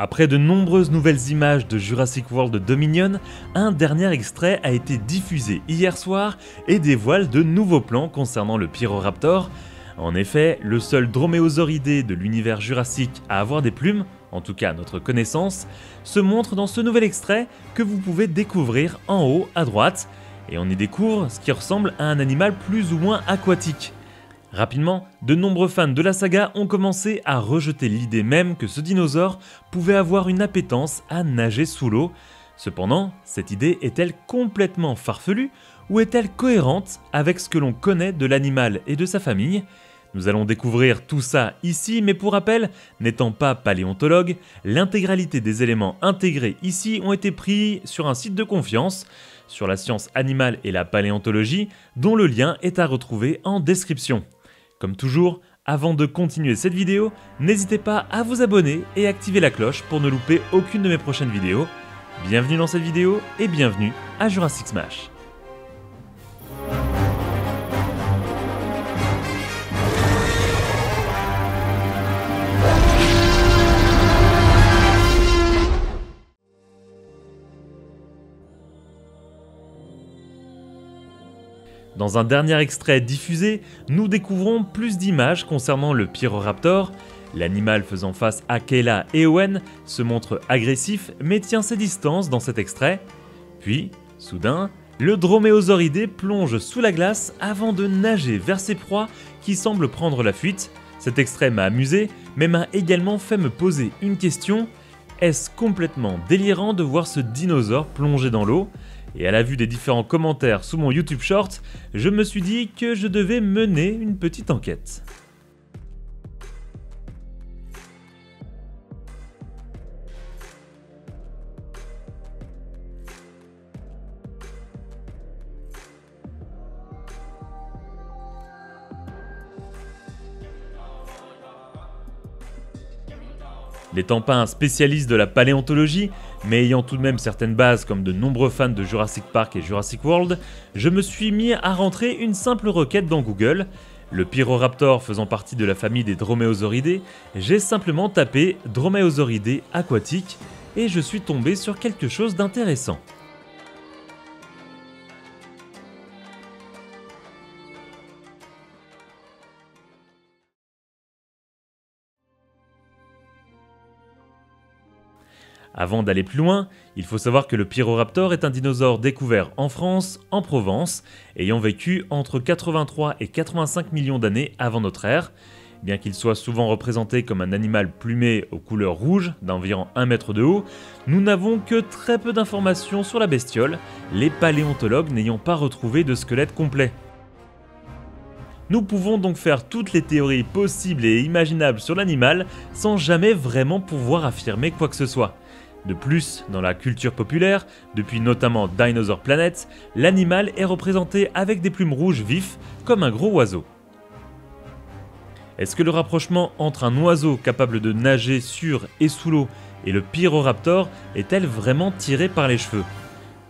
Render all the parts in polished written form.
Après de nombreuses nouvelles images de Jurassic World Dominion, un dernier extrait a été diffusé hier soir et dévoile de nouveaux plans concernant le Pyroraptor. En effet, le seul droméosauridé de l'univers jurassique à avoir des plumes, en tout cas à notre connaissance, se montre dans ce nouvel extrait que vous pouvez découvrir en haut à droite, et on y découvre ce qui ressemble à un animal plus ou moins aquatique. Rapidement, de nombreux fans de la saga ont commencé à rejeter l'idée même que ce dinosaure pouvait avoir une appétence à nager sous l'eau. Cependant, cette idée est-elle complètement farfelue ou est-elle cohérente avec ce que l'on connaît de l'animal et de sa famille ? Nous allons découvrir tout ça ici, mais pour rappel, n'étant pas paléontologue, l'intégralité des éléments intégrés ici ont été pris sur un site de confiance, sur la science animale et la paléontologie, dont le lien est à retrouver en description. Comme toujours, avant de continuer cette vidéo, n'hésitez pas à vous abonner et activer la cloche pour ne louper aucune de mes prochaines vidéos. Bienvenue dans cette vidéo et bienvenue à Jurassic Smash. Dans un dernier extrait diffusé, nous découvrons plus d'images concernant le Pyroraptor. L'animal faisant face à Kayla et Owen se montre agressif mais tient ses distances dans cet extrait. Puis, soudain, le droméosauridé plonge sous la glace avant de nager vers ses proies qui semblent prendre la fuite. Cet extrait m'a amusé mais m'a également fait me poser une question. Est-ce complètement délirant de voir ce dinosaure plonger dans l'eau ? Et à la vue des différents commentaires sous mon YouTube Short, je me suis dit que je devais mener une petite enquête. N'étant pas un spécialiste de la paléontologie, mais ayant tout de même certaines bases comme de nombreux fans de Jurassic Park et Jurassic World, je me suis mis à rentrer une simple requête dans Google. Le Pyroraptor faisant partie de la famille des droméosauridés, j'ai simplement tapé droméosauridés aquatiques et je suis tombé sur quelque chose d'intéressant. Avant d'aller plus loin, il faut savoir que le Pyroraptor est un dinosaure découvert en France, en Provence, ayant vécu entre 83 et 85 millions d'années avant notre ère. Bien qu'il soit souvent représenté comme un animal plumé aux couleurs rouges d'environ 1 mètre de haut, nous n'avons que très peu d'informations sur la bestiole, les paléontologues n'ayant pas retrouvé de squelette complet. Nous pouvons donc faire toutes les théories possibles et imaginables sur l'animal sans jamais vraiment pouvoir affirmer quoi que ce soit. De plus, dans la culture populaire, depuis notamment Dinosaur Planet, l'animal est représenté avec des plumes rouges vifs comme un gros oiseau. Est-ce que le rapprochement entre un oiseau capable de nager sur et sous l'eau et le Pyroraptor est-elle vraiment tiré par les cheveux ?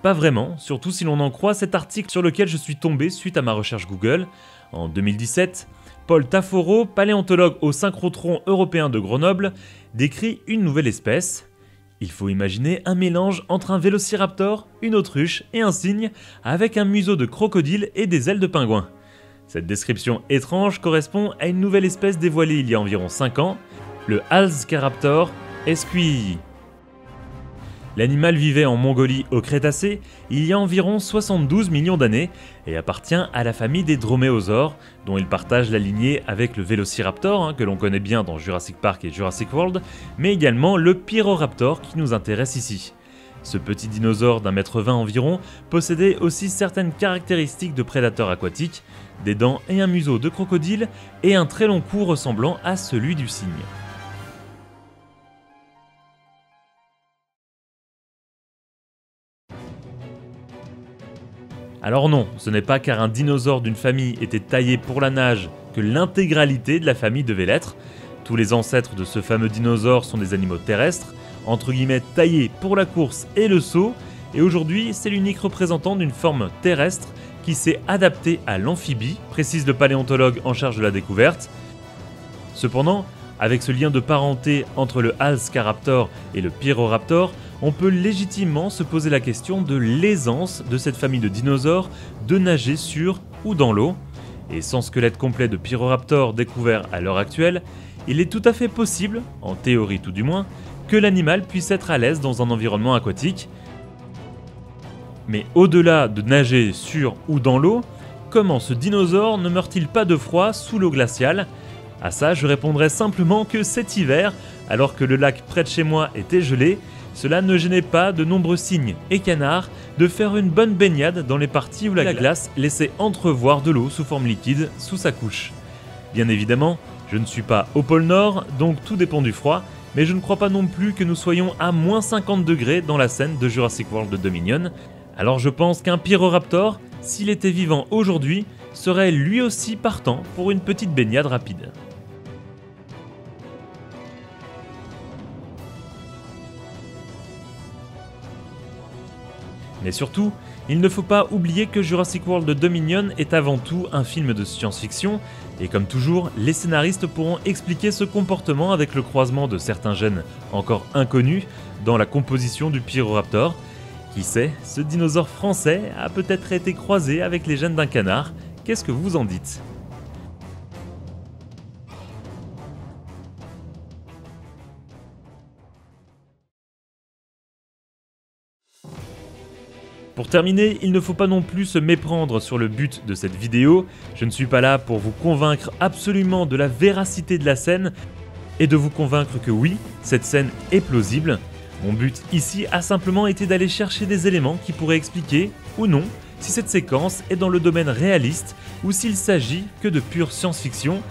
Pas vraiment, surtout si l'on en croit cet article sur lequel je suis tombé suite à ma recherche Google. En 2017, Paul Taforo, paléontologue au synchrotron européen de Grenoble, décrit une nouvelle espèce. Il faut imaginer un mélange entre un vélociraptor, une autruche et un cygne, avec un museau de crocodile et des ailes de pingouin. Cette description étrange correspond à une nouvelle espèce dévoilée il y a environ 5 ans, le Halscaraptor esquii. L'animal vivait en Mongolie au Crétacé il y a environ 72 millions d'années et appartient à la famille des droméosaures, dont il partage la lignée avec le Vélociraptor, que l'on connaît bien dans Jurassic Park et Jurassic World, mais également le Pyroraptor qui nous intéresse ici. Ce petit dinosaure d'1,20 m environ possédait aussi certaines caractéristiques de prédateur aquatique, des dents et un museau de crocodile et un très long cou ressemblant à celui du cygne. Alors non, ce n'est pas car un dinosaure d'une famille était taillé pour la nage que l'intégralité de la famille devait l'être. Tous les ancêtres de ce fameux dinosaure sont des animaux terrestres, entre guillemets taillés pour la course et le saut, et aujourd'hui c'est l'unique représentant d'une forme terrestre qui s'est adapté à l'amphibie, précise le paléontologue en charge de la découverte. Cependant, Avec ce lien de parenté entre le Halscaraptor et le Pyroraptor, on peut légitimement se poser la question de l'aisance de cette famille de dinosaures de nager sur ou dans l'eau. Et sans squelette complet de Pyroraptor découvert à l'heure actuelle, il est tout à fait possible, en théorie tout du moins, que l'animal puisse être à l'aise dans un environnement aquatique. Mais au-delà de nager sur ou dans l'eau, comment ce dinosaure ne meurt-il pas de froid sous l'eau glaciale? À ça, je répondrais simplement que cet hiver, alors que le lac près de chez moi était gelé, cela ne gênait pas de nombreux cygnes et canards de faire une bonne baignade dans les parties où la glace laissait entrevoir de l'eau sous forme liquide sous sa couche. Bien évidemment, je ne suis pas au pôle Nord, donc tout dépend du froid, mais je ne crois pas non plus que nous soyons à moins 50 degrés dans la scène de Jurassic World de Dominion. Alors je pense qu'un Pyroraptor, s'il était vivant aujourd'hui, serait lui aussi partant pour une petite baignade rapide. Mais surtout, il ne faut pas oublier que Jurassic World Dominion est avant tout un film de science-fiction, et comme toujours, les scénaristes pourront expliquer ce comportement avec le croisement de certains gènes encore inconnus dans la composition du Pyroraptor. Qui sait, ce dinosaure français a peut-être été croisé avec les gènes d'un canard. Qu'est-ce que vous en dites ? Pour terminer, il ne faut pas non plus se méprendre sur le but de cette vidéo. Je ne suis pas là pour vous convaincre absolument de la véracité de la scène et de vous convaincre que oui, cette scène est plausible. Mon but ici a simplement été d'aller chercher des éléments qui pourraient expliquer, ou non, si cette séquence est dans le domaine réaliste ou s'il s'agit que de pure science-fiction.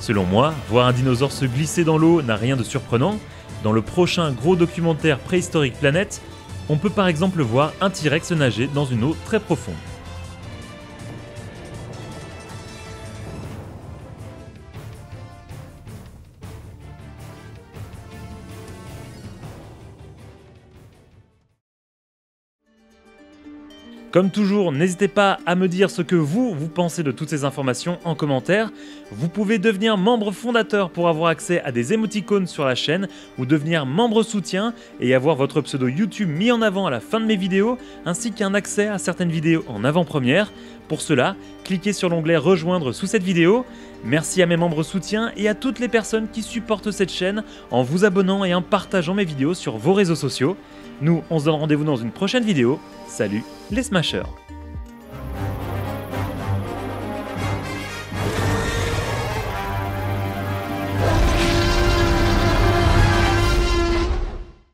Selon moi, voir un dinosaure se glisser dans l'eau n'a rien de surprenant. Dans le prochain gros documentaire Préhistorique Planet, on peut par exemple voir un T-Rex nager dans une eau très profonde. Comme toujours, n'hésitez pas à me dire ce que vous pensez de toutes ces informations en commentaire. Vous pouvez devenir membre fondateur pour avoir accès à des émoticônes sur la chaîne ou devenir membre soutien et avoir votre pseudo YouTube mis en avant à la fin de mes vidéos ainsi qu'un accès à certaines vidéos en avant-première. Pour cela, cliquez sur l'onglet rejoindre sous cette vidéo. Merci à mes membres soutiens et à toutes les personnes qui supportent cette chaîne en vous abonnant et en partageant mes vidéos sur vos réseaux sociaux. Nous, on se donne rendez-vous dans une prochaine vidéo. Salut les Smashers!